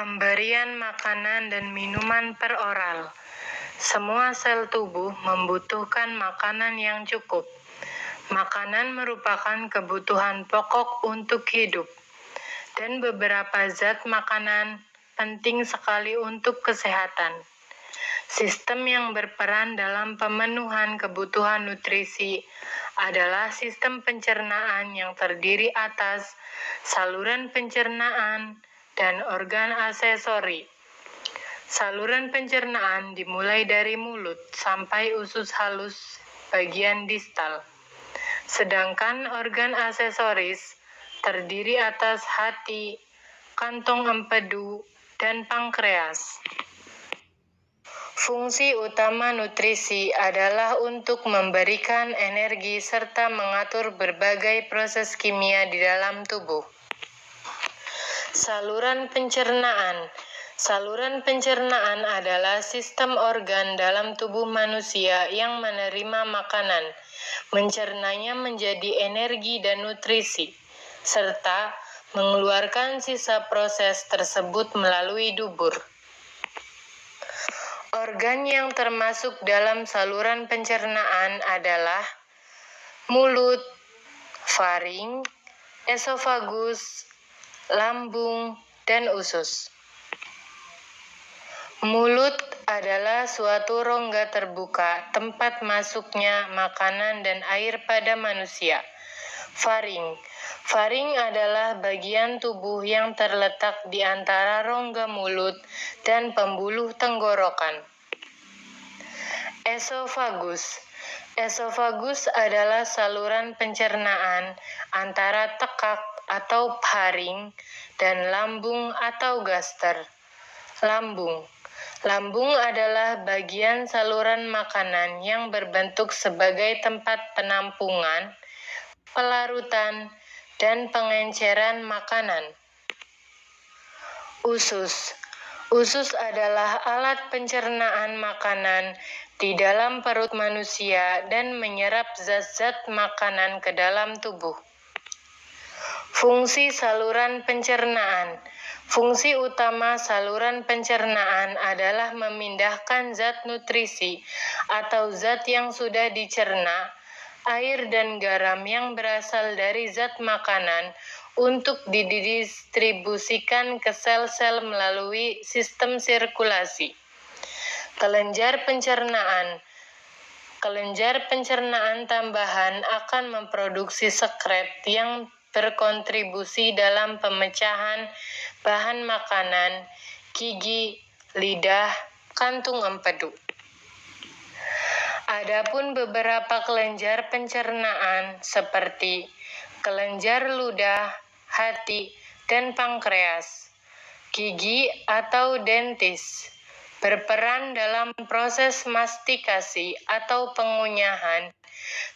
Pemberian makanan dan minuman peroral. Semua sel tubuh membutuhkan makanan yang cukup. Makanan merupakan kebutuhan pokok untuk hidup, dan beberapa zat makanan penting sekali untuk kesehatan. Sistem yang berperan dalam pemenuhan kebutuhan nutrisi adalah sistem pencernaan yang terdiri atas saluran pencernaan dan organ aksesori. Saluran pencernaan dimulai dari mulut sampai usus halus bagian distal. Sedangkan organ aksesoris terdiri atas hati, kantong empedu, dan pankreas. Fungsi utama nutrisi adalah untuk memberikan energi serta mengatur berbagai proses kimia di dalam tubuh. Saluran pencernaan. Saluran pencernaan adalah sistem organ dalam tubuh manusia yang menerima makanan, mencernanya menjadi energi dan nutrisi, serta mengeluarkan sisa proses tersebut melalui dubur. Organ yang termasuk dalam saluran pencernaan adalah mulut, faring, esofagus, lambung, dan usus. Mulut adalah suatu rongga terbuka tempat masuknya makanan dan air pada manusia. Faring adalah bagian tubuh yang terletak di antara rongga mulut dan pembuluh tenggorokan. Esofagus adalah saluran pencernaan antara tekak atau faring dan lambung atau gaster. Lambung adalah bagian saluran makanan yang berbentuk sebagai tempat penampungan, pelarutan, dan pengenceran makanan. Usus adalah alat pencernaan makanan di dalam perut manusia dan menyerap zat-zat makanan ke dalam tubuh. Fungsi saluran pencernaan. Fungsi utama saluran pencernaan adalah memindahkan zat nutrisi atau zat yang sudah dicerna, air dan garam yang berasal dari zat makanan untuk didistribusikan ke sel-sel melalui sistem sirkulasi. Kelenjar pencernaan tambahan akan memproduksi sekret yang berkontribusi dalam pemecahan bahan makanan, gigi, lidah, kantung empedu. Adapun beberapa kelenjar pencernaan seperti kelenjar ludah, hati, dan pankreas, gigi atau dentis, berperan dalam proses mastikasi atau pengunyahan.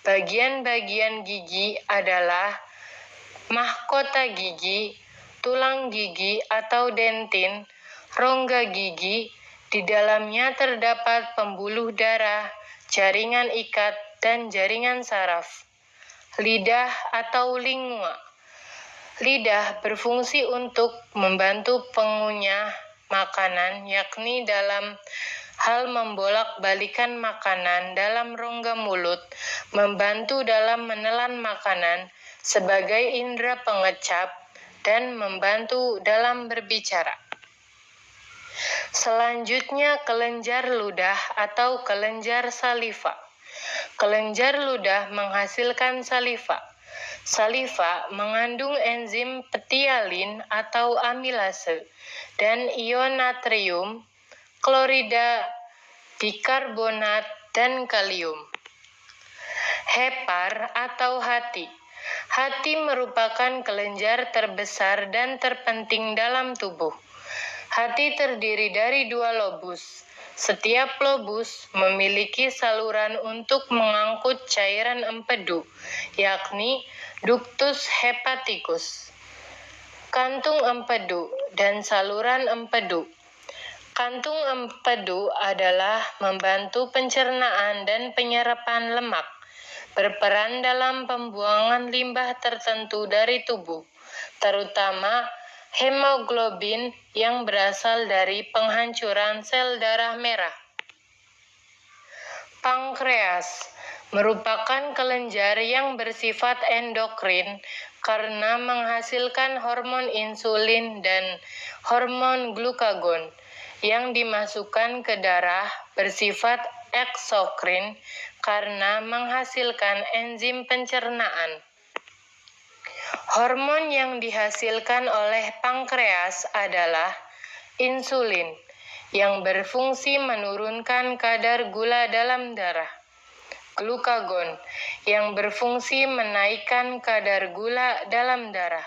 Bagian-bagian gigi adalah mahkota gigi, tulang gigi atau dentin, rongga gigi, di dalamnya terdapat pembuluh darah, jaringan ikat, dan jaringan saraf. Lidah atau lingua. Lidah berfungsi untuk membantu pengunyah makanan, yakni dalam hal membolak-balikan makanan dalam rongga mulut, membantu dalam menelan makanan sebagai indera pengecap, dan membantu dalam berbicara. Selanjutnya, kelenjar ludah atau kelenjar saliva. Kelenjar ludah menghasilkan saliva. Saliva mengandung enzim petialin atau amilase dan ion natrium, klorida, bikarbonat, dan kalium. Hepar atau hati. Hati merupakan kelenjar terbesar dan terpenting dalam tubuh. Hati terdiri dari 2 lobus. Setiap lobus memiliki saluran untuk mengangkut cairan empedu, yakni ductus hepaticus, kantung empedu, dan saluran empedu. Kantung empedu adalah membantu pencernaan dan penyerapan lemak, berperan dalam pembuangan limbah tertentu dari tubuh, terutama Hemoglobin yang berasal dari penghancuran sel darah merah. Pankreas merupakan kelenjar yang bersifat endokrin karena menghasilkan hormon insulin dan hormon glukagon yang dimasukkan ke darah, bersifat eksokrin karena menghasilkan enzim pencernaan. Hormon yang dihasilkan oleh pankreas adalah insulin, yang berfungsi menurunkan kadar gula dalam darah, glukagon, yang berfungsi menaikkan kadar gula dalam darah,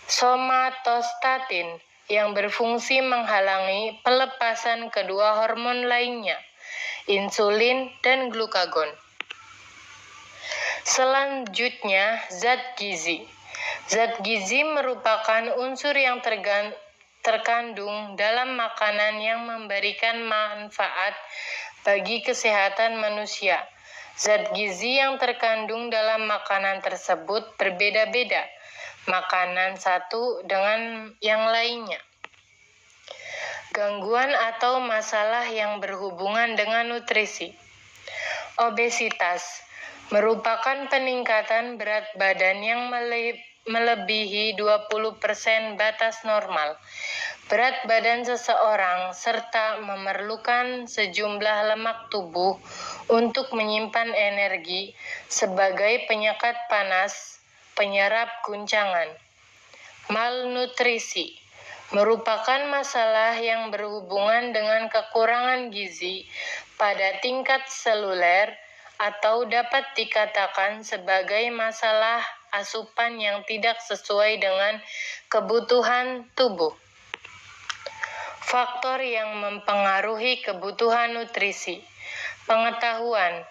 somatostatin, yang berfungsi menghalangi pelepasan kedua hormon lainnya, insulin dan glukagon. Selanjutnya, zat gizi. Zat gizi merupakan unsur yang terkandung dalam makanan yang memberikan manfaat bagi kesehatan manusia. Zat gizi yang terkandung dalam makanan tersebut berbeda-beda, makanan satu dengan yang lainnya. Gangguan atau masalah yang berhubungan dengan nutrisi. Obesitas merupakan peningkatan berat badan yang melebihi 20% batas normal berat badan seseorang serta memerlukan sejumlah lemak tubuh untuk menyimpan energi sebagai penyekat panas, penyerap guncangan. Malnutrisi merupakan masalah yang berhubungan dengan kekurangan gizi pada tingkat seluler atau dapat dikatakan sebagai masalah asupan yang tidak sesuai dengan kebutuhan tubuh. Faktor yang mempengaruhi kebutuhan nutrisi. Pengetahuan.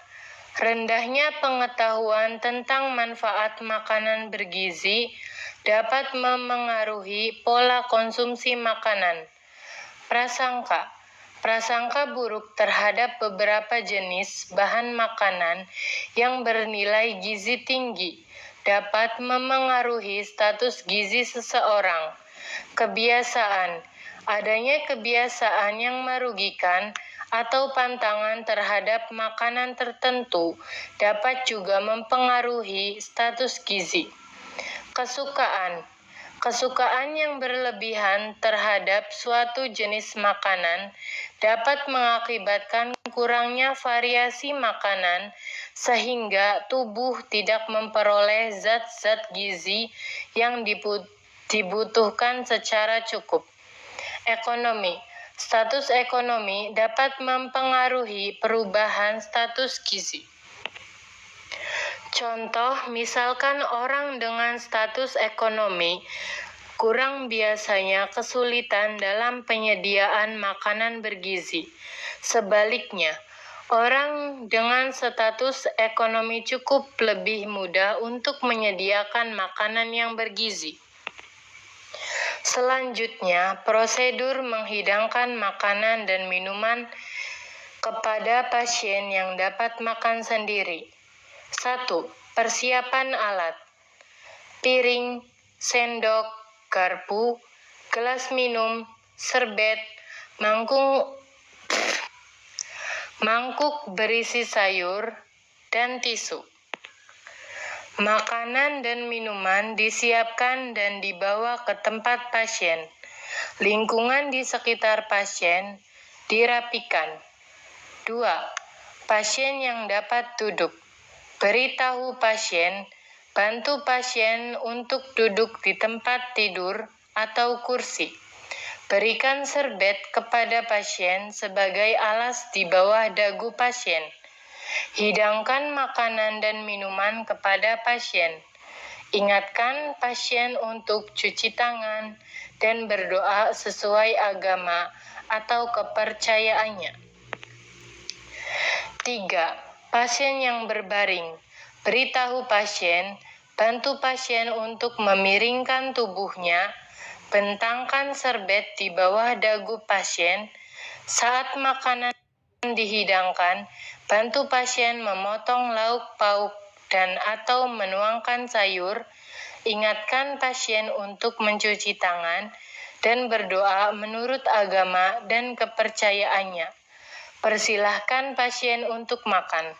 Rendahnya pengetahuan tentang manfaat makanan bergizi dapat memengaruhi pola konsumsi makanan. Prasangka. Prasangka buruk terhadap beberapa jenis bahan makanan yang bernilai gizi tinggi dapat memengaruhi status gizi seseorang. Kebiasaan. Adanya kebiasaan yang merugikan atau pantangan terhadap makanan tertentu dapat juga mempengaruhi status gizi. Kesukaan. Kesukaan yang berlebihan terhadap suatu jenis makanan dapat mengakibatkan kurangnya variasi makanan sehingga tubuh tidak memperoleh zat-zat gizi yang dibutuhkan secara cukup. Ekonomi. Status ekonomi dapat mempengaruhi perubahan status gizi. Contoh, misalkan orang dengan status ekonomi kurang biasanya kesulitan dalam penyediaan makanan bergizi. Sebaliknya, orang dengan status ekonomi cukup lebih mudah untuk menyediakan makanan yang bergizi. Selanjutnya, prosedur menghidangkan makanan dan minuman kepada pasien yang dapat makan sendiri. 1. Persiapan alat. Piring, sendok, garpu, gelas minum, serbet, mangkuk berisi sayur, dan tisu. Makanan dan minuman disiapkan dan dibawa ke tempat pasien. Lingkungan di sekitar pasien dirapikan. 2. Pasien yang dapat duduk. Beritahu pasien, bantu pasien untuk duduk di tempat tidur atau kursi. Berikan serbet kepada pasien sebagai alas di bawah dagu pasien. Hidangkan makanan dan minuman kepada pasien. Ingatkan pasien untuk cuci tangan dan berdoa sesuai agama atau kepercayaannya. 3. Pasien yang berbaring. Beritahu pasien, bantu pasien untuk memiringkan tubuhnya, bentangkan serbet di bawah dagu pasien. Saat makanan dihidangkan, bantu pasien memotong lauk pauk dan atau menuangkan sayur. ingatkan pasien untuk mencuci tangan dan berdoa menurut agama dan kepercayaannya. Persilahkan pasien untuk makan.